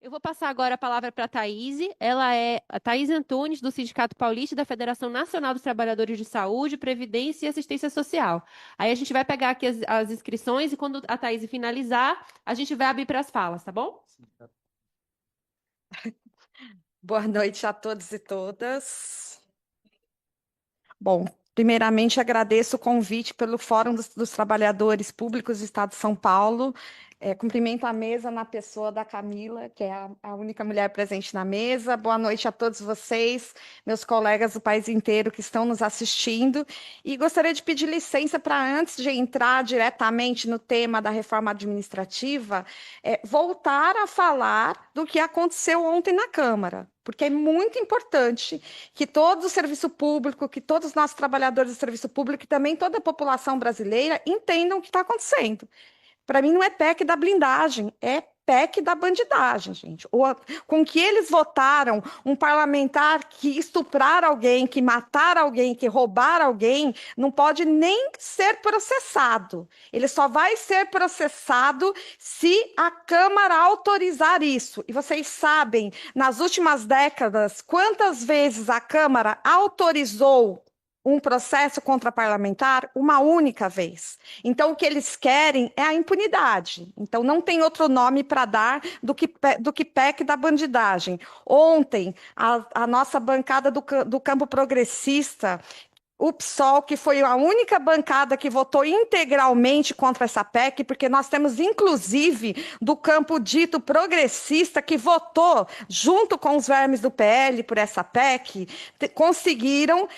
Eu vou passar agora a palavra para a Thaís. Ela é a Thaís Antunes, do Sindicato Paulista da Federação Nacional dos Trabalhadores de Saúde, Previdência e Assistência Social. Aí a gente vai pegar aqui as inscrições e quando a Thaís finalizar, a gente vai abrir para as falas, tá bom? Boa noite a todos e todas. Bom, primeiramente agradeço o convite pelo Fórum dos Trabalhadores Públicos do Estado de São Paulo. Cumprimento a mesa na pessoa da Camila, que é a única mulher presente na mesa. Boa noite a todos vocês, meus colegas do país inteiro que estão nos assistindo. E gostaria de pedir licença para, antes de entrar diretamente no tema da reforma administrativa, voltar a falar do que aconteceu ontem na Câmara, porque é muito importante que todo o serviço público, que todos os nossos trabalhadores do serviço público e também toda a população brasileira entendam o que está acontecendo. Para mim, não é PEC da blindagem, é PEC da bandidagem, gente. Com que eles votaram, um parlamentar que estuprar alguém, que matar alguém, que roubar alguém, não pode nem ser processado. Ele só vai ser processado se a Câmara autorizar isso. E vocês sabem, nas últimas décadas, quantas vezes a Câmara autorizou um processo contra parlamentar? Uma única vez. Então, o que eles querem é a impunidade. Então, não tem outro nome para dar do que PEC da bandidagem. Ontem, a nossa bancada do campo progressista, o PSOL, que foi a única bancada que votou integralmente contra essa PEC, porque nós temos, inclusive, do campo dito progressista, que votou junto com os vermes do PL por essa PEC, conseguiram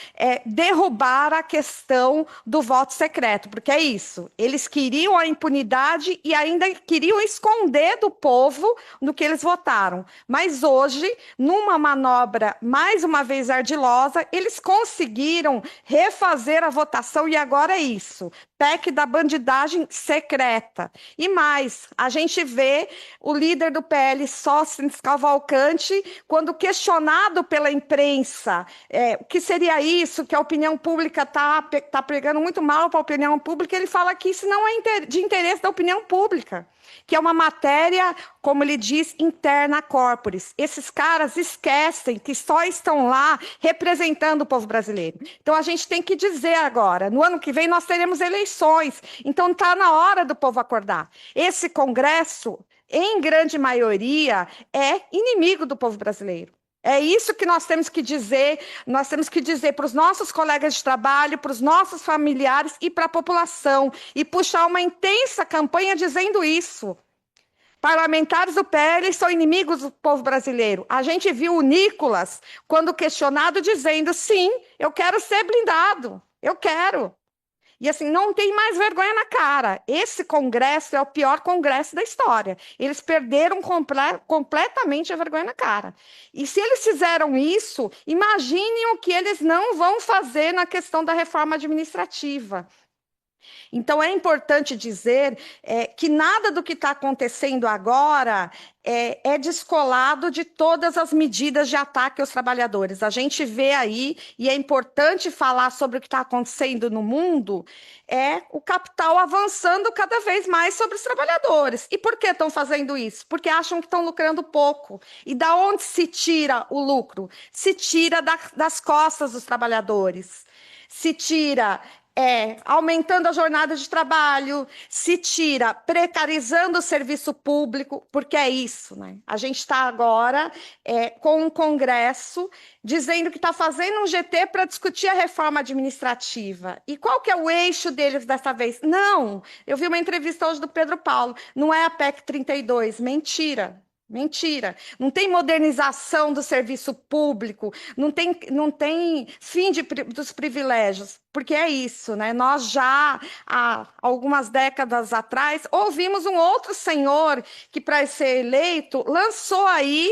derrubar a questão do voto secreto, porque é isso, eles queriam a impunidade e ainda queriam esconder do povo no que eles votaram. Mas hoje, numa manobra mais uma vez ardilosa, eles conseguiram refazer a votação e agora é isso. PEC da bandidagem secreta. E mais, a gente vê o líder do PL, Sócrates Cavalcante, quando questionado pela imprensa, o que seria isso, que a opinião pública está pregando muito mal para a opinião pública, ele fala que isso não é de interesse da opinião pública, que é uma matéria, como ele diz, interna corporis. Esses caras esquecem que só estão lá representando o povo brasileiro. Então, a gente tem que dizer agora, no ano que vem nós teremos eleições, então está na hora do povo acordar. Esse Congresso, em grande maioria, é inimigo do povo brasileiro. É isso que nós temos que dizer para os nossos colegas de trabalho, para os nossos familiares e para a população, e puxar uma intensa campanha dizendo isso. Parlamentares do PL são inimigos do povo brasileiro. A gente viu o Nicolas, quando questionado, dizendo, sim, eu quero ser blindado, eu quero. E assim, não tem mais vergonha na cara. Esse congresso é o pior congresso da história. Eles perderam completamente a vergonha na cara. E se eles fizeram isso, imaginem o que eles não vão fazer na questão da reforma administrativa. Então, é importante dizer que nada do que está acontecendo agora é descolado de todas as medidas de ataque aos trabalhadores. A gente vê aí, e é importante falar sobre o que está acontecendo no mundo, o capital avançando cada vez mais sobre os trabalhadores. E por que estão fazendo isso? Porque acham que estão lucrando pouco. E da onde se tira o lucro? Se tira das costas dos trabalhadores. Se tira aumentando a jornada de trabalho, se tira precarizando o serviço público, porque é isso, né? A gente está agora com um Congresso dizendo que está fazendo um GT para discutir a reforma administrativa. E qual que é o eixo deles dessa vez? Não, eu vi uma entrevista hoje do Pedro Paulo, não é a PEC 32, mentira. Mentira. Não tem modernização do serviço público, não tem fim dos privilégios, porque é isso, né? Nós já, há algumas décadas atrás, ouvimos um outro senhor que, para ser eleito, lançou aí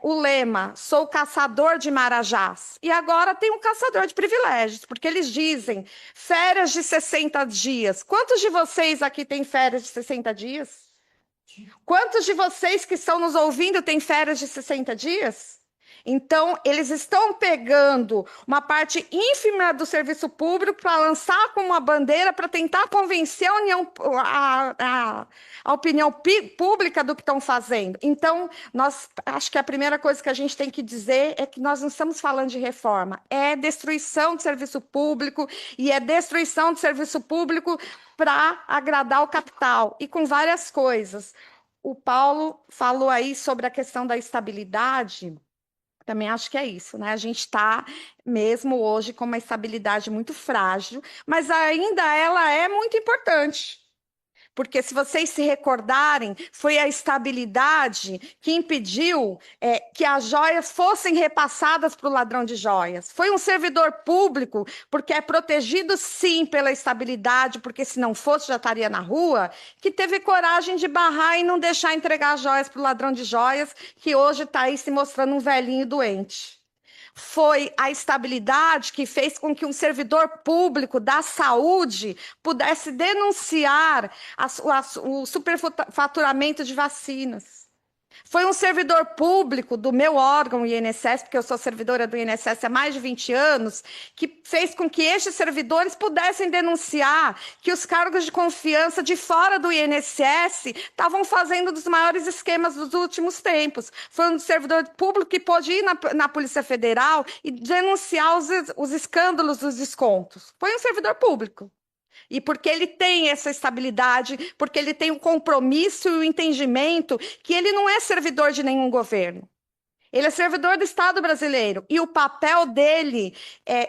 o lema, sou caçador de marajás. E agora tem um caçador de privilégios, porque eles dizem férias de 60 dias. Quantos de vocês aqui têm férias de 60 dias? Quantos de vocês que estão nos ouvindo têm férias de 60 dias? Então, eles estão pegando uma parte ínfima do serviço público para lançar como uma bandeira para tentar convencer a opinião pública do que estão fazendo. Então, acho que a primeira coisa que a gente tem que dizer é que nós não estamos falando de reforma, é destruição do serviço público e é destruição do serviço público para agradar o capital e com várias coisas. O Paulo falou aí sobre a questão da estabilidade. Também acho que é isso, né? A gente está mesmo hoje com uma estabilidade muito frágil, mas ainda ela é muito importante. Porque, se vocês se recordarem, foi a estabilidade que impediu que as joias fossem repassadas para o ladrão de joias. Foi um servidor público, porque é protegido, sim, pela estabilidade, porque se não fosse, já estaria na rua, que teve coragem de barrar e não deixar entregar as joias para o ladrão de joias, que hoje está aí se mostrando um velhinho doente. Foi a estabilidade que fez com que um servidor público da saúde pudesse denunciar o superfaturamento de vacinas. Foi um servidor público do meu órgão, o INSS, porque eu sou servidora do INSS há mais de 20 anos, que fez com que estes servidores pudessem denunciar que os cargos de confiança de fora do INSS estavam fazendo dos maiores esquemas dos últimos tempos. Foi um servidor público que pôde ir na Polícia Federal e denunciar os escândalos dos descontos. Foi um servidor público. E porque ele tem essa estabilidade, porque ele tem o compromisso e o entendimento que ele não é servidor de nenhum governo. Ele é servidor do Estado brasileiro. E o papel dele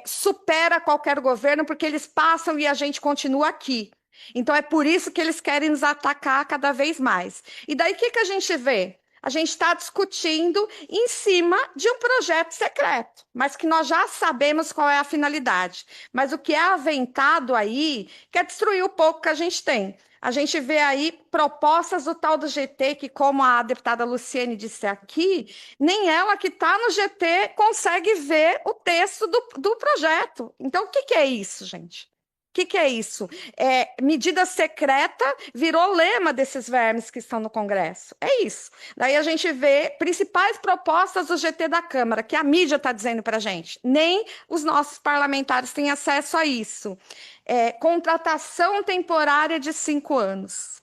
supera qualquer governo, porque eles passam e a gente continua aqui. Então, é por isso que eles querem nos atacar cada vez mais. E daí, o que a gente vê? A gente está discutindo em cima de um projeto secreto, mas que nós já sabemos qual é a finalidade. Mas o que é aventado aí quer destruir o pouco que a gente tem. A gente vê aí propostas do tal do GT, que, como a deputada Luciene disse aqui, nem ela que está no GT consegue ver o texto do projeto. Então, o que é isso, gente? O que é isso? Medida secreta virou lema desses vermes que estão no Congresso. É isso. Daí a gente vê principais propostas do GT da Câmara, que a mídia está dizendo para a gente. Nem os nossos parlamentares têm acesso a isso. Contratação temporária de 5 anos.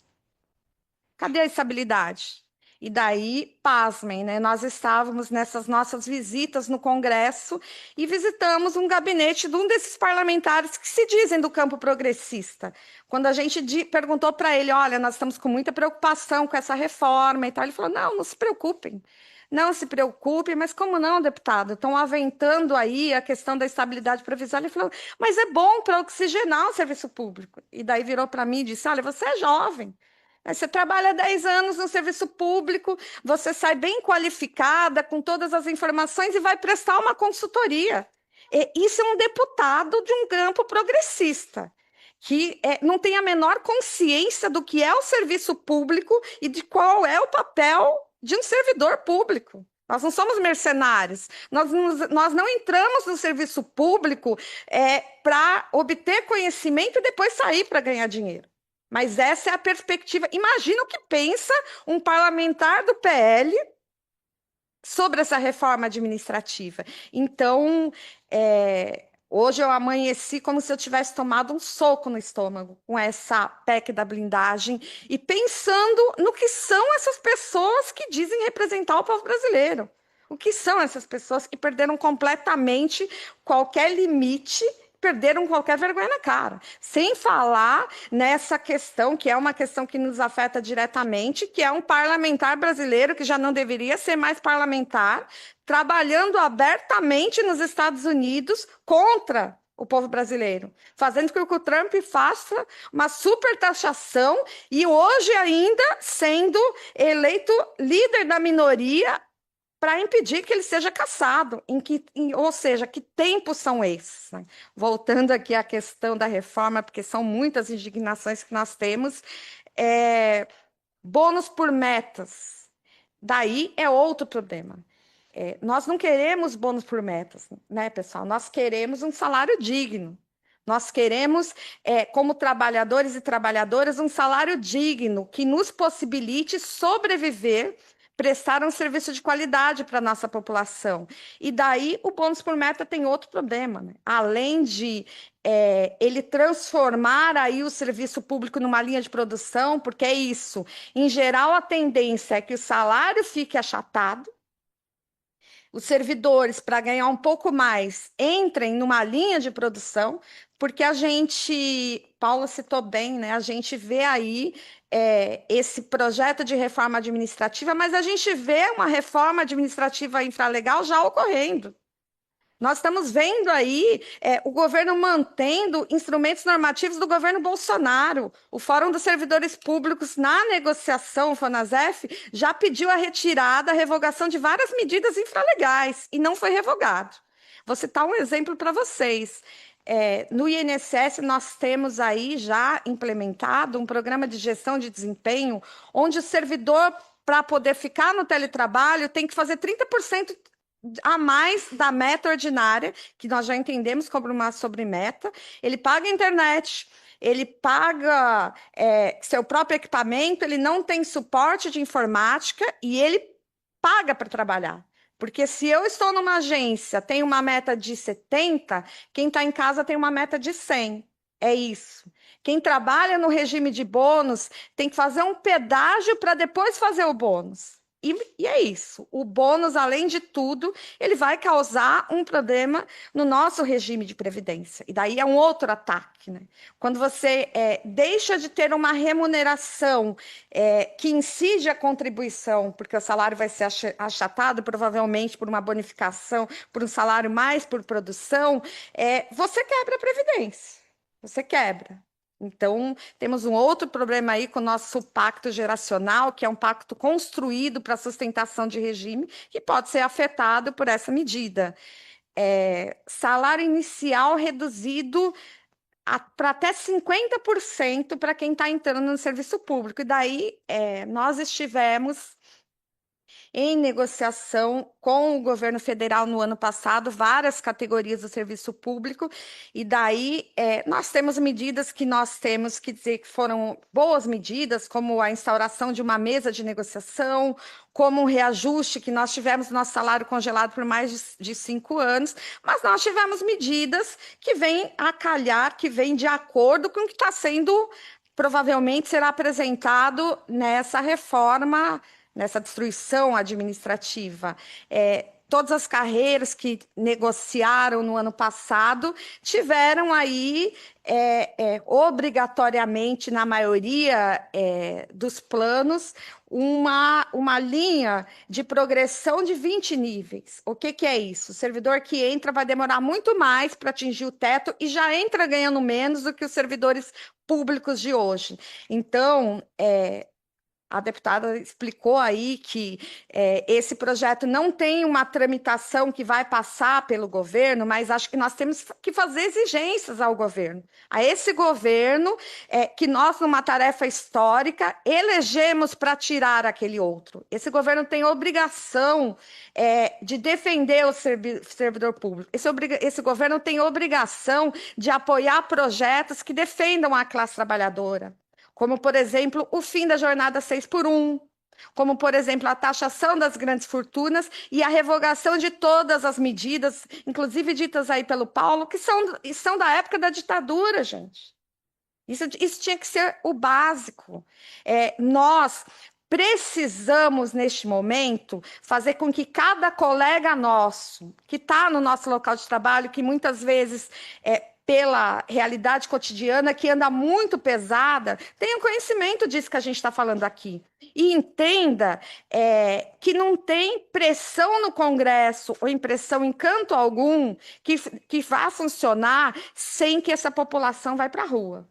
Cadê a estabilidade? E daí, pasmem, né? Nós estávamos nessas nossas visitas no Congresso e visitamos um gabinete de um desses parlamentares que se dizem do campo progressista. Quando a gente perguntou para ele, olha, nós estamos com muita preocupação com essa reforma e tal, ele falou, não se preocupem. Não se preocupe, mas como não, deputado? Estão aventando aí a questão da estabilidade provisória. Ele falou, mas é bom para oxigenar o serviço público. E daí virou para mim e disse, olha, você é jovem. Você trabalha 10 anos no serviço público, você sai bem qualificada, com todas as informações e vai prestar uma consultoria. Isso é um deputado de um campo progressista, que não tem a menor consciência do que é o serviço público e de qual é o papel de um servidor público. Nós não somos mercenários, nós não entramos no serviço público para obter conhecimento e depois sair para ganhar dinheiro. Mas essa é a perspectiva. Imagina o que pensa um parlamentar do PL sobre essa reforma administrativa. Então, hoje eu amanheci como se eu tivesse tomado um soco no estômago com essa PEC da blindagem e pensando no que são essas pessoas que dizem representar o povo brasileiro. O que são essas pessoas que perderam completamente qualquer limite, perderam qualquer vergonha na cara. Sem falar nessa questão, que é uma questão que nos afeta diretamente, que é um parlamentar brasileiro que já não deveria ser mais parlamentar, trabalhando abertamente nos Estados Unidos contra o povo brasileiro, fazendo com que o Trump faça uma supertaxação e hoje ainda sendo eleito líder da minoria para impedir que ele seja cassado. Ou seja, que tempos são esses? Né? Voltando aqui à questão da reforma, porque são muitas indignações que nós temos, bônus por metas. Daí é outro problema. Nós não queremos bônus por metas, né, pessoal? Nós queremos um salário digno. Nós queremos, como trabalhadores e trabalhadoras, um salário digno que nos possibilite sobreviver prestar um serviço de qualidade para a nossa população. E daí o bônus por meta tem outro problema, né? Além de ele transformar aí o serviço público numa linha de produção, porque é isso. Em geral, a tendência é que o salário fique achatado, os servidores, para ganhar um pouco mais, entrem numa linha de produção, porque a gente, Paula citou bem, né? A gente vê aí esse projeto de reforma administrativa, mas a gente vê uma reforma administrativa infralegal já ocorrendo. Nós estamos vendo aí o governo mantendo instrumentos normativos do governo Bolsonaro. O Fórum dos Servidores Públicos, na negociação, o FONASEF, já pediu a retirada, a revogação de várias medidas infralegais e não foi revogado. Vou citar um exemplo para vocês. No INSS, nós temos aí já implementado um programa de gestão de desempenho, onde o servidor, para poder ficar no teletrabalho, tem que fazer 30% a mais da meta ordinária, que nós já entendemos como uma sobremeta. Ele paga a internet, ele paga seu próprio equipamento, ele não tem suporte de informática e ele paga para trabalhar. Porque se eu estou numa agência, tem uma meta de 70, quem está em casa tem uma meta de 100. É isso. Quem trabalha no regime de bônus tem que fazer um pedágio para depois fazer o bônus. E é isso. O bônus, além de tudo, ele vai causar um problema no nosso regime de previdência. E daí é um outro ataque, né? Quando você deixa de ter uma remuneração que incide a contribuição, porque o salário vai ser achatado provavelmente por uma bonificação, por um salário mais por produção, você quebra a previdência. Você quebra. Então, temos um outro problema aí com o nosso pacto geracional, que é um pacto construído para sustentação de regime, que pode ser afetado por essa medida. Salário inicial reduzido para até 50% para quem está entrando no serviço público. E daí, nós estivemos em negociação com o governo federal no ano passado, várias categorias do serviço público, e daí nós temos medidas que nós temos que dizer que foram boas medidas, como a instauração de uma mesa de negociação, como um reajuste, que nós tivemos nosso salário congelado por mais de 5 anos, mas nós tivemos medidas que vêm a calhar, que vêm de acordo com o que está sendo, provavelmente será apresentado nessa reforma, nessa destruição administrativa. Todas as carreiras que negociaram no ano passado tiveram aí, obrigatoriamente, na maioria dos planos, uma linha de progressão de 20 níveis. O que é isso? O servidor que entra vai demorar muito mais para atingir o teto e já entra ganhando menos do que os servidores públicos de hoje. Então, a deputada explicou aí que esse projeto não tem uma tramitação que vai passar pelo governo, mas acho que nós temos que fazer exigências ao governo. A esse governo, que nós, numa tarefa histórica, elegemos para tirar aquele outro. Esse governo tem obrigação de defender o servidor público. Esse governo tem obrigação de apoiar projetos que defendam a classe trabalhadora, como, por exemplo, o fim da jornada 6x1, como, por exemplo, a taxação das grandes fortunas e a revogação de todas as medidas, inclusive ditas aí pelo Paulo, que são da época da ditadura, gente. Isso tinha que ser o básico. Nós precisamos, neste momento, fazer com que cada colega nosso, que está no nosso local de trabalho, que muitas vezes pela realidade cotidiana, que anda muito pesada, tenha conhecimento disso que a gente está falando aqui. E entenda que não tem pressão no Congresso ou impressão em canto algum que vá funcionar sem que essa população vá para a rua.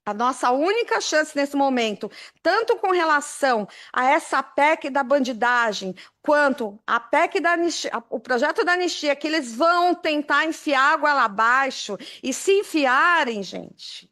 A nossa única chance nesse momento, tanto com relação a essa PEC da bandidagem, quanto a PEC da anistia, o projeto da anistia, que eles vão tentar enfiar água lá abaixo, e se enfiarem, gente,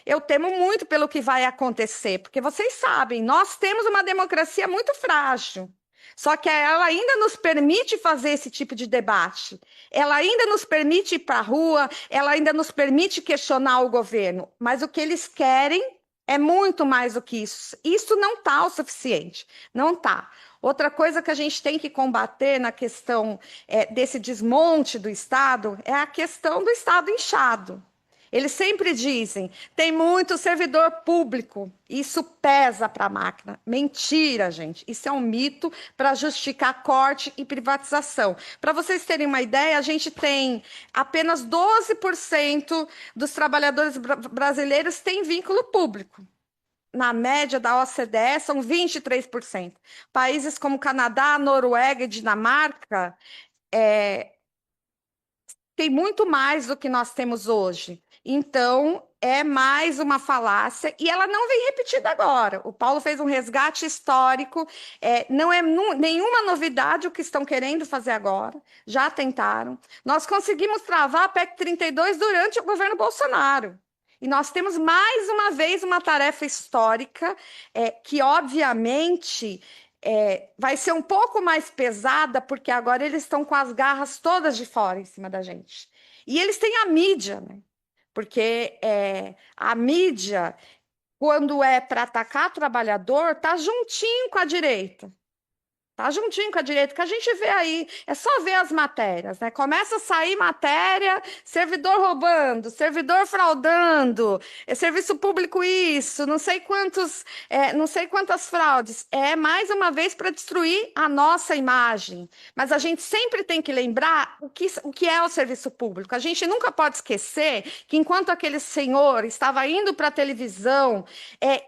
eu temo muito pelo que vai acontecer, porque vocês sabem, nós temos uma democracia muito frágil. Só que ela ainda nos permite fazer esse tipo de debate. Ela ainda nos permite ir para a rua, ela ainda nos permite questionar o governo. Mas o que eles querem É muito mais do que isso. Isso não está o suficiente, não está. Outra coisa que a gente tem que combater na questão desse desmonte do Estado é a questão do Estado inchado. Eles sempre dizem, tem muito servidor público, isso pesa para a máquina. Mentira, gente. Isso é um mito para justificar corte e privatização. Para vocês terem uma ideia, a gente tem apenas 12% dos trabalhadores brasileiros têm vínculo público. Na média da OCDE, são 23%. Países como Canadá, Noruega e Dinamarca tem muito mais do que nós temos hoje. Então, é mais uma falácia e ela não vem repetida agora. O Paulo fez um resgate histórico, não é nenhuma novidade o que estão querendo fazer agora, já tentaram. Nós conseguimos travar a PEC 32 durante o governo Bolsonaro. E nós temos mais uma vez uma tarefa histórica que, obviamente, vai ser um pouco mais pesada, porque agora eles estão com as garras todas de fora em cima da gente. E eles têm a mídia, né? Porque a mídia, quando é para atacar trabalhador, tá juntinho com a direita. Tá juntinho com a direita, que a gente vê aí, é só ver as matérias, né? Começa a sair matéria, servidor roubando, servidor fraudando, serviço público isso, não sei quantos, não sei quantas fraudes. É mais uma vez para destruir a nossa imagem. Mas a gente sempre tem que lembrar o que é o serviço público. A gente nunca pode esquecer que enquanto aquele senhor estava indo para a televisão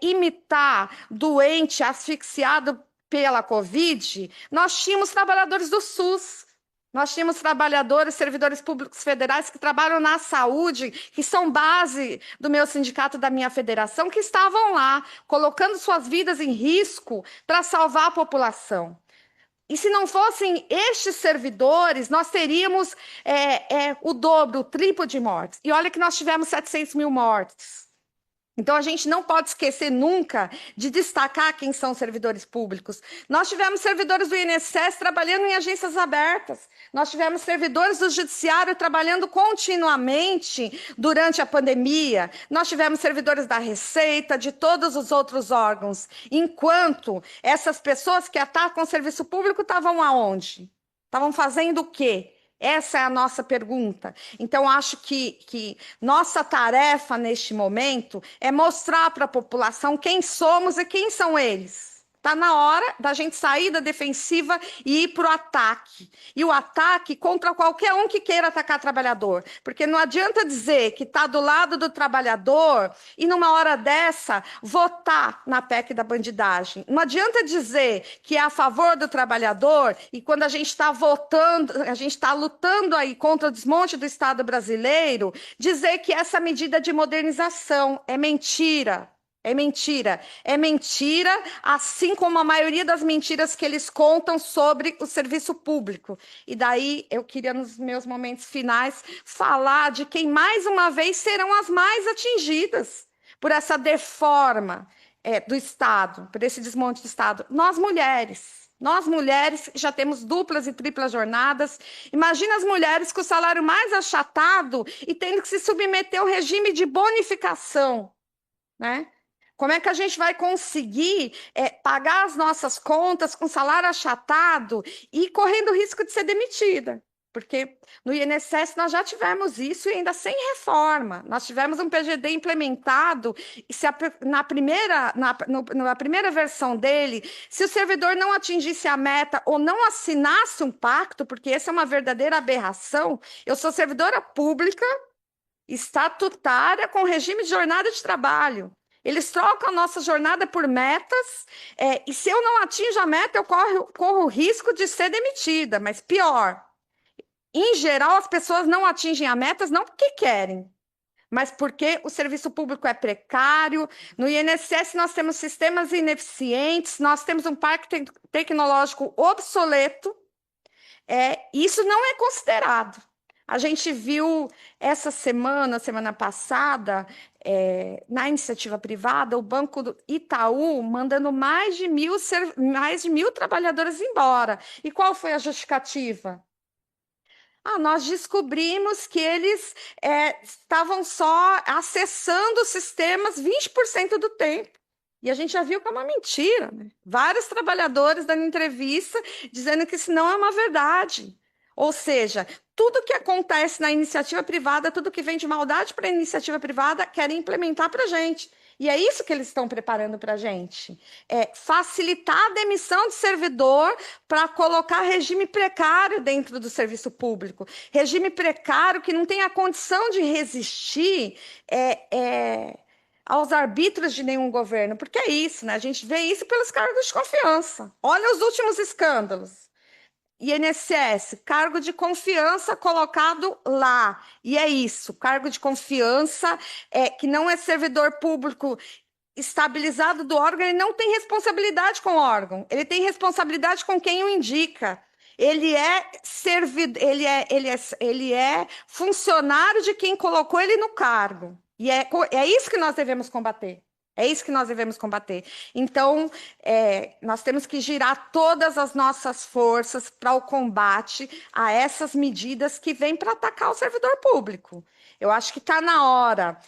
imitar doente asfixiado pela Covid, nós tínhamos trabalhadores do SUS, nós tínhamos trabalhadores, servidores públicos federais que trabalham na saúde, que são base do meu sindicato, da minha federação, que estavam lá, colocando suas vidas em risco para salvar a população. E se não fossem estes servidores, nós teríamos o dobro, o triplo de mortes. E olha que nós tivemos 700 mil mortes. Então, a gente não pode esquecer nunca de destacar quem são os servidores públicos. Nós tivemos servidores do INSS trabalhando em agências abertas. Nós tivemos servidores do Judiciário trabalhando continuamente durante a pandemia. Nós tivemos servidores da Receita, de todos os outros órgãos. Enquanto essas pessoas que atacam o serviço público estavam aonde? Estavam fazendo o quê? Essa é a nossa pergunta. Então, acho que nossa tarefa neste momento é mostrar para a população quem somos e quem são eles. Está na hora da gente sair da defensiva e ir para o ataque. E o ataque contra qualquer um que queira atacar trabalhador. Porque não adianta dizer que está do lado do trabalhador e, numa hora dessa, votar na PEC da bandidagem. Não adianta dizer que é a favor do trabalhador e, quando a gente está votando, a gente está lutando aí contra o desmonte do Estado brasileiro, dizer que essa medida de modernização é mentira. É mentira. É mentira, assim como a maioria das mentiras que eles contam sobre o serviço público. E daí eu queria, nos meus momentos finais, falar de quem, mais uma vez, serão as mais atingidas por essa deforma do Estado, por esse desmonte do Estado. Nós, mulheres. Nós, mulheres, já temos duplas e triplas jornadas. Imagina as mulheres com o salário mais achatado e tendo que se submeter ao regime de bonificação, né? Como é que a gente vai conseguir pagar as nossas contas com salário achatado e correndo o risco de ser demitida? Porque no INSS nós já tivemos isso e ainda sem reforma. Nós tivemos um PGD implementado e na primeira versão dele, se o servidor não atingisse a meta ou não assinasse um pacto, porque essa é uma verdadeira aberração, eu sou servidora pública, estatutária, com regime de jornada de trabalho. Eles trocam a nossa jornada por metas, e se eu não atinjo a meta, eu corro o risco de ser demitida. Mas pior, em geral, as pessoas não atingem a metas não porque querem, mas porque o serviço público é precário. No INSS nós temos sistemas ineficientes, nós temos um parque tecnológico obsoleto, isso não é considerado. A gente viu essa semana passada, na iniciativa privada, o Banco do Itaú mandando mais de 1.000 trabalhadores embora. E qual foi a justificativa? Ah, nós descobrimos que eles estavam só acessando os sistemas 20% do tempo. E a gente já viu que é uma mentira, né? Vários trabalhadores dando entrevista dizendo que isso não é uma verdade. Ou seja, tudo que acontece na iniciativa privada, tudo que vem de maldade para a iniciativa privada, querem implementar para a gente. E é isso que eles estão preparando para a gente. É facilitar a demissão de servidor para colocar regime precário dentro do serviço público. Regime precário que não tem a condição de resistir aos arbítrios de nenhum governo, porque é isso, né? A gente vê isso pelos cargos de confiança. Olha os últimos escândalos. INSS, cargo de confiança colocado lá. E é isso, cargo de confiança que não é servidor público estabilizado do órgão, ele não tem responsabilidade com o órgão, ele tem responsabilidade com quem o indica. Ele é servidor, ele é funcionário de quem colocou ele no cargo. E é isso que nós devemos combater. É isso que nós devemos combater. Então, nós temos que girar todas as nossas forças para o combate a essas medidas que vêm para atacar o servidor público. Eu acho que está na hora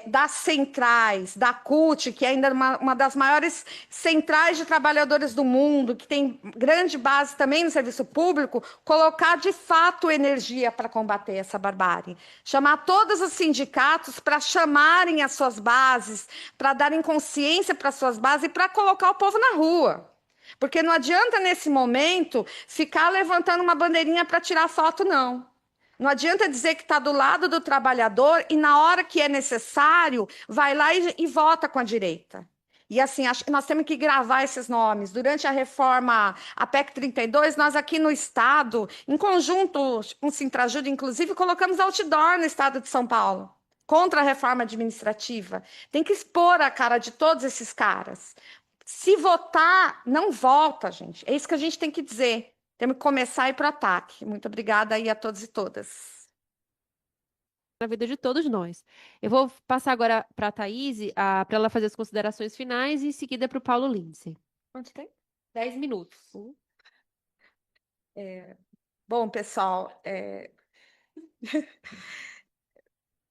das centrais, da CUT, que é ainda uma das maiores centrais de trabalhadores do mundo, que tem grande base também no serviço público, colocar de fato energia para combater essa barbárie. Chamar todos os sindicatos para chamarem as suas bases, para darem consciência para as suas bases e para colocar o povo na rua. Porque não adianta, nesse momento, ficar levantando uma bandeirinha para tirar foto, não. Não adianta dizer que está do lado do trabalhador e, na hora que é necessário, vai lá e vota com a direita. E assim, nós temos que gravar esses nomes. Durante a reforma, a PEC 32, nós aqui no Estado, em conjunto com o Sintrajuda, inclusive, colocamos outdoor no Estado de São Paulo, contra a reforma administrativa. Tem que expor a cara de todos esses caras. Se votar, não volta, gente. É isso que a gente tem que dizer. Temos que começar a ir para o ataque. Muito obrigada aí a todos e todas. Na vida de todos nós. Eu vou passar agora para a Thaís, para ela fazer as considerações finais, e em seguida para o Paulo Lindsay. Onde tem? 10 minutos. Bom, pessoal,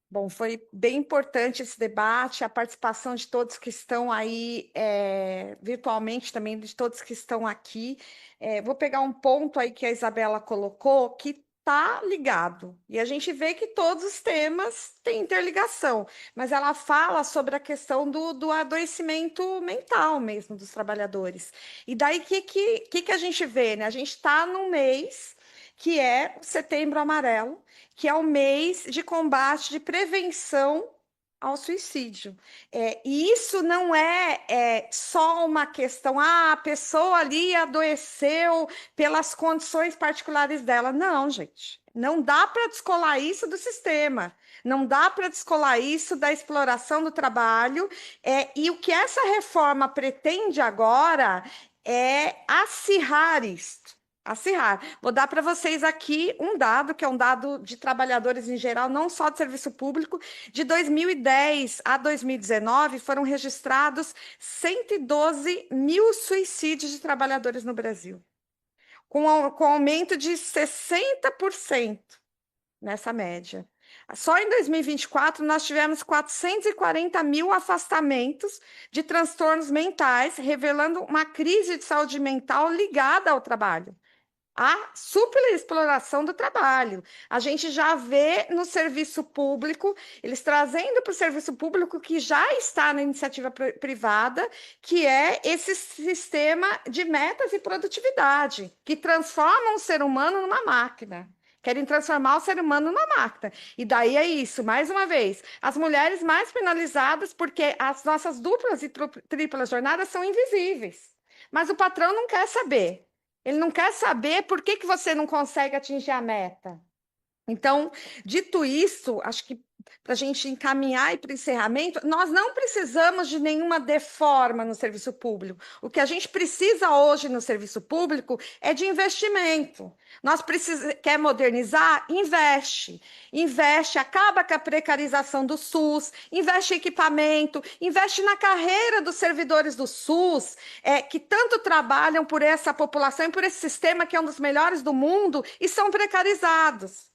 bom, foi bem importante esse debate, a participação de todos que estão aí virtualmente também, de todos que estão aqui. Vou pegar um ponto aí que a Isabela colocou, que está ligado. E a gente vê que todos os temas têm interligação, mas ela fala sobre a questão do adoecimento mental mesmo dos trabalhadores. E daí, o que a gente vê, né? A gente está num mês que é o Setembro Amarelo, que é o mês de combate, de prevenção ao suicídio. E isso não é só uma questão, a pessoa ali adoeceu pelas condições particulares dela. Não, gente. Não dá para descolar isso do sistema. Não dá para descolar isso da exploração do trabalho. E o que essa reforma pretende agora é acirrar isto. Acirrar. Vou dar para vocês aqui um dado, que é um dado de trabalhadores em geral, não só de serviço público. De 2010 a 2019, foram registrados 112 mil suicídios de trabalhadores no Brasil, com aumento de 60% nessa média. Só em 2024, nós tivemos 440 mil afastamentos de transtornos mentais, revelando uma crise de saúde mental ligada ao trabalho. A superexploração do trabalho. A gente já vê no serviço público, eles trazendo para o serviço público que já está na iniciativa privada, que é esse sistema de metas e produtividade, que transformam o ser humano numa máquina. Querem transformar o ser humano numa máquina. E daí é isso, mais uma vez, as mulheres mais penalizadas porque as nossas duplas e triplas jornadas são invisíveis. Mas o patrão não quer saber. Ele não quer saber por que você não consegue atingir a meta. Então, dito isso, acho que para a gente encaminhar e para o encerramento, nós não precisamos de nenhuma deforma no serviço público. O que a gente precisa hoje no serviço público é de investimento. Quer modernizar? Investe. Investe, acaba com a precarização do SUS, investe em equipamento, investe na carreira dos servidores do SUS, que tanto trabalham por essa população e por esse sistema que é um dos melhores do mundo e são precarizados.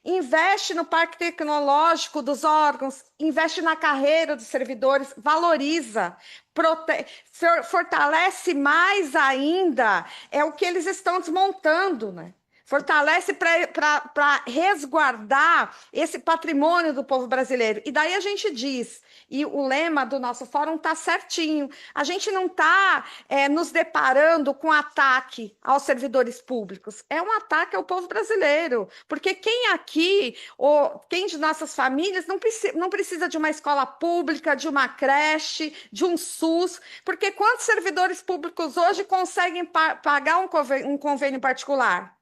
investe no parque tecnológico dos órgãos, investe na carreira dos servidores, valoriza, fortalece mais ainda o que eles estão desmontando, né? Fortalece para resguardar esse patrimônio do povo brasileiro. E daí a gente diz, e o lema do nosso fórum está certinho, a gente não está nos deparando com ataque aos servidores públicos, é um ataque ao povo brasileiro, porque quem aqui, ou quem de nossas famílias, não precisa de uma escola pública, de uma creche, de um SUS, porque quantos servidores públicos hoje conseguem pagar um convênio particular?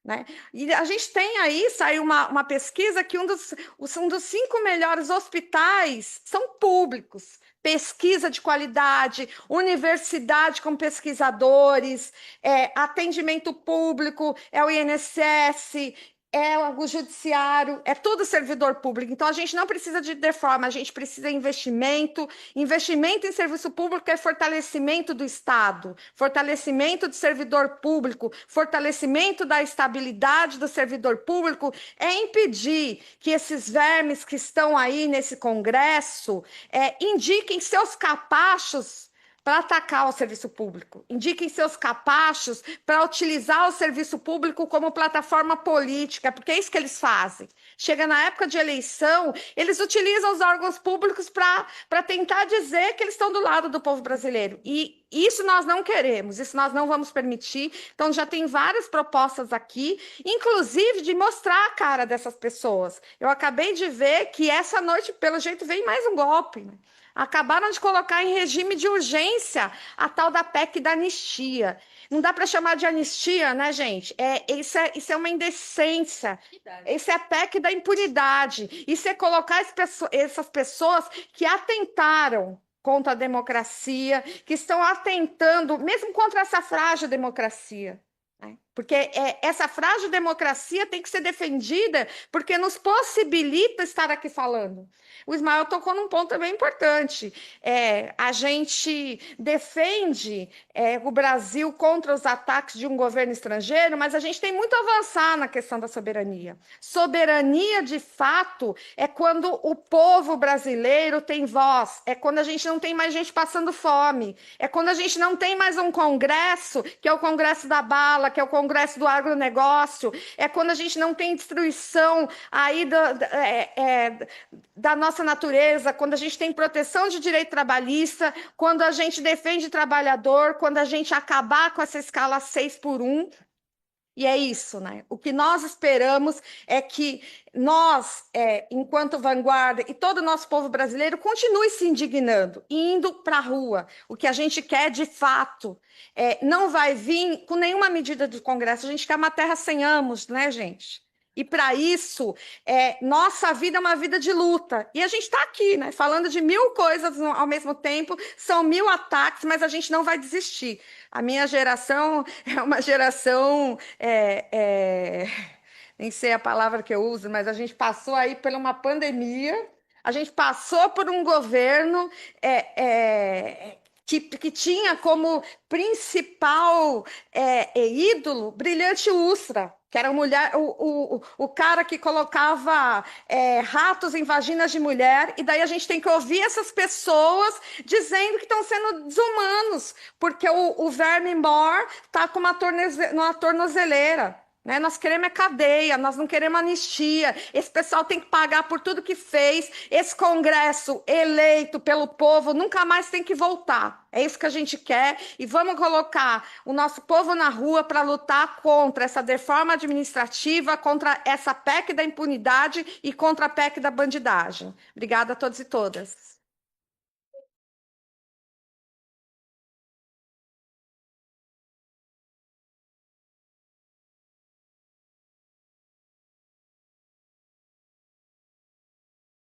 Né? E a gente tem aí, saiu uma pesquisa que um dos 5 melhores hospitais são públicos. Pesquisa de qualidade, universidade com pesquisadores, atendimento público, o INSS, o judiciário, é tudo servidor público. Então, a gente não precisa de reforma, a gente precisa de investimento. Investimento em serviço público é fortalecimento do Estado, fortalecimento do servidor público, fortalecimento da estabilidade do servidor público, é impedir que esses vermes que estão aí nesse Congresso indiquem seus capachos para atacar o serviço público. Indiquem seus capachos para utilizar o serviço público como plataforma política, porque é isso que eles fazem. Chega na época de eleição, eles utilizam os órgãos públicos para tentar dizer que eles estão do lado do povo brasileiro. E isso nós não queremos, isso nós não vamos permitir. Então, já tem várias propostas aqui, inclusive de mostrar a cara dessas pessoas. Eu acabei de ver que essa noite, pelo jeito, vem mais um golpe, né? Acabaram de colocar em regime de urgência a tal da PEC da anistia. Não dá para chamar de anistia, né, gente? Isso é uma indecência. Isso é a PEC da impunidade. Isso é colocar essas pessoas que atentaram contra a democracia, que estão atentando, mesmo contra essa frágil democracia. Porque essa frágil democracia tem que ser defendida porque nos possibilita estar aqui falando. O Ismael tocou num ponto também importante. A gente defende o Brasil contra os ataques de um governo estrangeiro, mas a gente tem muito a avançar na questão da soberania. Soberania, de fato, é quando o povo brasileiro tem voz, é quando a gente não tem mais gente passando fome, é quando a gente não tem mais um congresso, que é o Congresso da Bala, que é o Congresso do Agronegócio, é quando a gente não tem destruição aí da nossa natureza, quando a gente tem proteção de direito trabalhista, quando a gente defende trabalhador, quando a gente acabar com essa escala 6 por 1. E é isso, né? O que nós esperamos é que nós, enquanto vanguarda, e todo o nosso povo brasileiro, continue se indignando, indo para a rua. O que a gente quer, de fato, não vai vir com nenhuma medida do Congresso. A gente quer uma terra sem amos, né, gente? E para isso, nossa vida é uma vida de luta. E a gente está aqui, né, falando de 1000 coisas ao mesmo tempo, são 1000 ataques, mas a gente não vai desistir. A minha geração é uma geração, nem sei a palavra que eu uso, mas a gente passou aí por uma pandemia, a gente passou por um governo que tinha como principal ídolo Brilhante Ustra, que era o cara que colocava ratos em vaginas de mulher, e daí a gente tem que ouvir essas pessoas dizendo que estão sendo desumanos, porque o verme mor está com uma tornozeleira. Né? Nós queremos cadeia, nós não queremos anistia. Esse pessoal tem que pagar por tudo que fez. Esse Congresso eleito pelo povo nunca mais tem que voltar. É isso que a gente quer e vamos colocar o nosso povo na rua para lutar contra essa reforma administrativa, contra essa PEC da impunidade e contra a PEC da bandidagem. Obrigada a todos e todas.